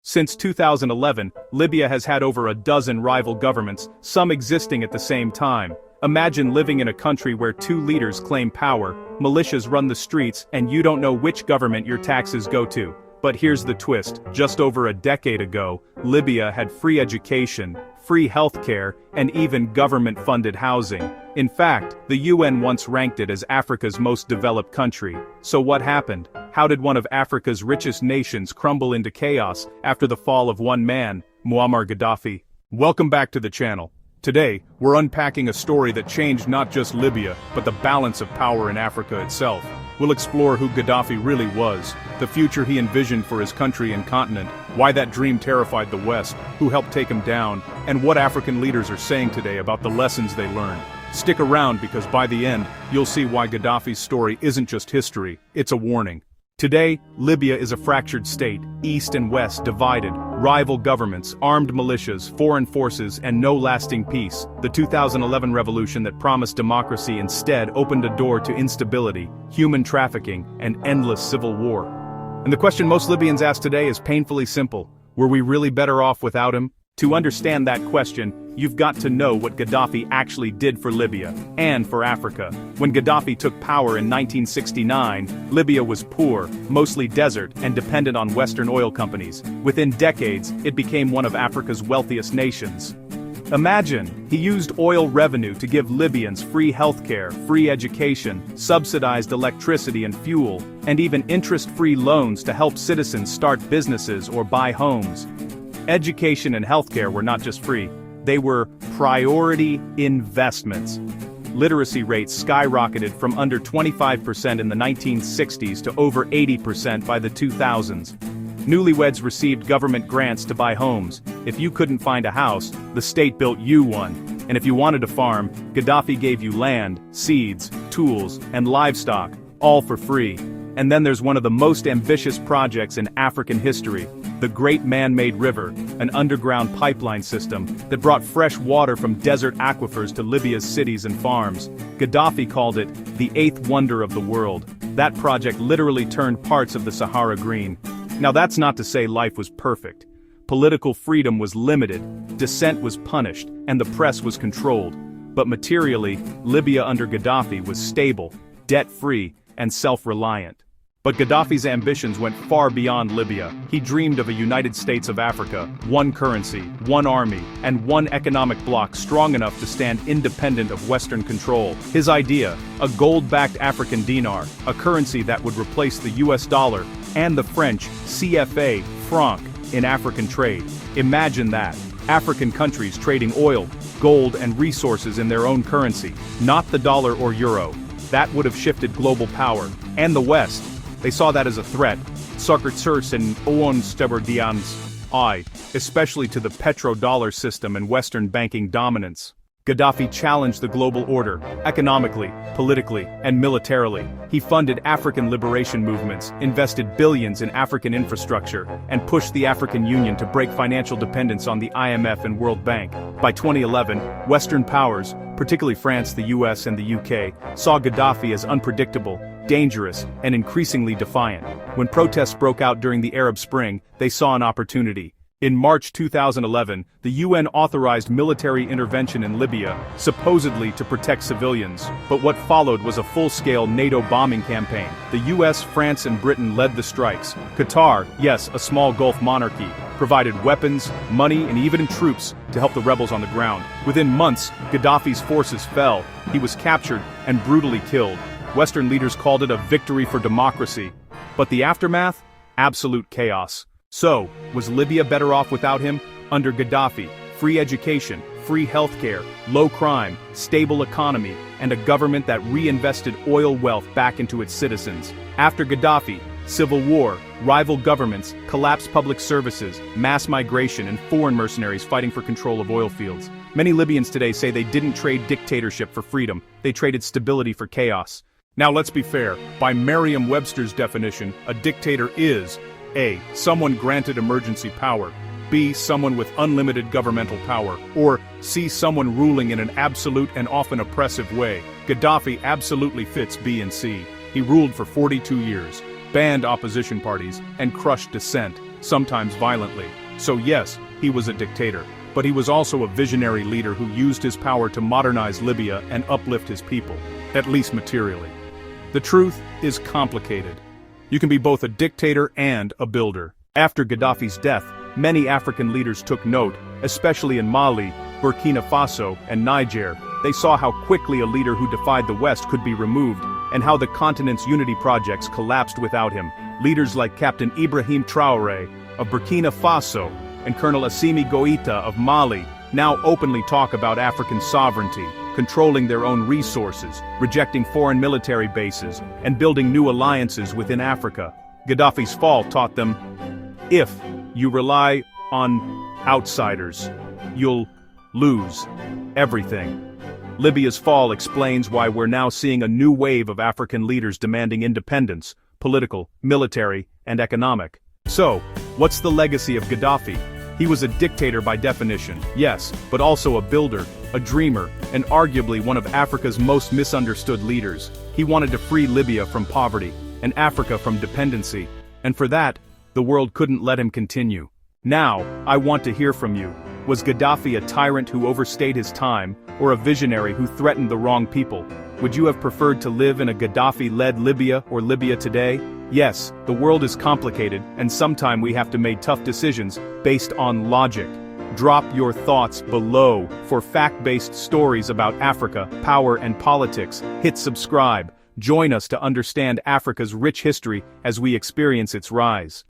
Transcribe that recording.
Since 2011, Libya has had over a dozen rival governments, some existing at the same time. Imagine living in a country where two leaders claim power, militias run the streets, and you don't know which government your taxes go to. But here's the twist: just over a decade ago, Libya had free education, free healthcare, and even government-funded housing. In fact, the UN once ranked it as Africa's most developed country. So what happened? How did one of Africa's richest nations crumble into chaos after the fall of one man, Muammar Gaddafi? Welcome back to the channel. Today, we're unpacking a story that changed not just Libya, but the balance of power in Africa itself. We'll explore who Gaddafi really was, the future he envisioned for his country and continent, why that dream terrified the West, who helped take him down, and what African leaders are saying today about the lessons they learned. Stick around because by the end, you'll see why Gaddafi's story isn't just history, it's a warning. Today, Libya is a fractured state, east and west divided, rival governments, armed militias, foreign forces, and no lasting peace. The 2011 revolution that promised democracy instead opened a door to instability, human trafficking, and endless civil war. And the question most Libyans ask today is painfully simple: were we really better off without him? To understand that question, you've got to know what Gaddafi actually did for Libya, and for Africa. When Gaddafi took power in 1969, Libya was poor, mostly desert, and dependent on Western oil companies. Within decades, it became one of Africa's wealthiest nations. Imagine, he used oil revenue to give Libyans free healthcare, free education, subsidized electricity and fuel, and even interest-free loans to help citizens start businesses or buy homes. Education and healthcare were not just free, they were priority investments. Literacy rates skyrocketed from under 25% in the 1960s to over 80% by the 2000s. Newlyweds received government grants to buy homes. If you couldn't find a house, the state built you one. And if you wanted to farm, Gaddafi gave you land, seeds, tools, and livestock, all for free. And then there's one of the most ambitious projects in African history: the Great Man-Made River, an underground pipeline system that brought fresh water from desert aquifers to Libya's cities and farms. Gaddafi called it the eighth wonder of the world. That project literally turned parts of the Sahara green. Now that's not to say life was perfect. Political freedom was limited, dissent was punished, and the press was controlled. But materially, Libya under Gaddafi was stable, debt-free, and self-reliant. But Gaddafi's ambitions went far beyond Libya. He dreamed of a United States of Africa, one currency, one army, and one economic bloc strong enough to stand independent of Western control. His idea: a gold-backed African dinar, a currency that would replace the US dollar and the French CFA, franc, in African trade. Imagine that. African countries trading oil, gold, and resources in their own currency, not the dollar or euro. That would have shifted global power. And the West, they saw that as a threat. And especially to the petrodollar system and Western banking dominance. Gaddafi challenged the global order, economically, politically, and militarily. He funded African liberation movements, invested billions in African infrastructure, and pushed the African Union to break financial dependence on the IMF and World Bank. By 2011, Western powers, particularly France, the US, and the UK, saw Gaddafi as unpredictable, dangerous, and increasingly defiant. When protests broke out during the Arab Spring, they saw an opportunity. In March 2011, the UN authorized military intervention in Libya, supposedly to protect civilians. But what followed was a full-scale NATO bombing campaign. The US, France, and Britain led the strikes. Qatar, yes, a small Gulf monarchy, provided weapons, money, and even troops to help the rebels on the ground. Within months, Gaddafi's forces fell. He was captured and brutally killed. Western leaders called it a victory for democracy. But the aftermath? Absolute chaos. So, was Libya better off without him? Under Gaddafi, free education, free healthcare, low crime, stable economy, and a government that reinvested oil wealth back into its citizens. After Gaddafi, civil war, rival governments, collapsed public services, mass migration, and foreign mercenaries fighting for control of oil fields. Many Libyans today say they didn't trade dictatorship for freedom, they traded stability for chaos. Now let's be fair, by Merriam-Webster's definition, a dictator is A. Someone granted emergency power, B. Someone with unlimited governmental power, or C. Someone ruling in an absolute and often oppressive way. Gaddafi absolutely fits B and C. He ruled for 42 years, banned opposition parties, and crushed dissent. sometimes violently. So yes, he was a dictator, but he was also a visionary leader who used his power to modernize Libya and uplift his people, at least materially. The truth is complicated. You can be both a dictator and a builder. After Gaddafi's death, many African leaders took note, especially in Mali, Burkina Faso, and Niger. They saw how quickly a leader who defied the West could be removed, and how the continent's unity projects collapsed without him. Leaders like Captain Ibrahim Traoré of Burkina Faso and Colonel Assimi Goïta of Mali now openly talk about African sovereignty, controlling their own resources, rejecting foreign military bases, and building new alliances within Africa. Gaddafi's fall taught them, if you rely on outsiders, you'll lose everything. Libya's fall explains why we're now seeing a new wave of African leaders demanding independence, political, military, and economic. So, what's the legacy of Gaddafi? He was a dictator by definition, yes, but also a builder, a dreamer, and arguably one of Africa's most misunderstood leaders. He wanted to free Libya from poverty, and Africa from dependency, and for that, the world couldn't let him continue. Now, I want to hear from you. Was Gaddafi a tyrant who overstayed his time, or a visionary who threatened the wrong people? Would you have preferred to live in a Gaddafi-led Libya or Libya today? Yes, the world is complicated, and sometimes we have to make tough decisions based on logic. Drop your thoughts below. For fact-based stories about Africa, power and politics, hit subscribe. Join us to understand Africa's rich history as we experience its rise.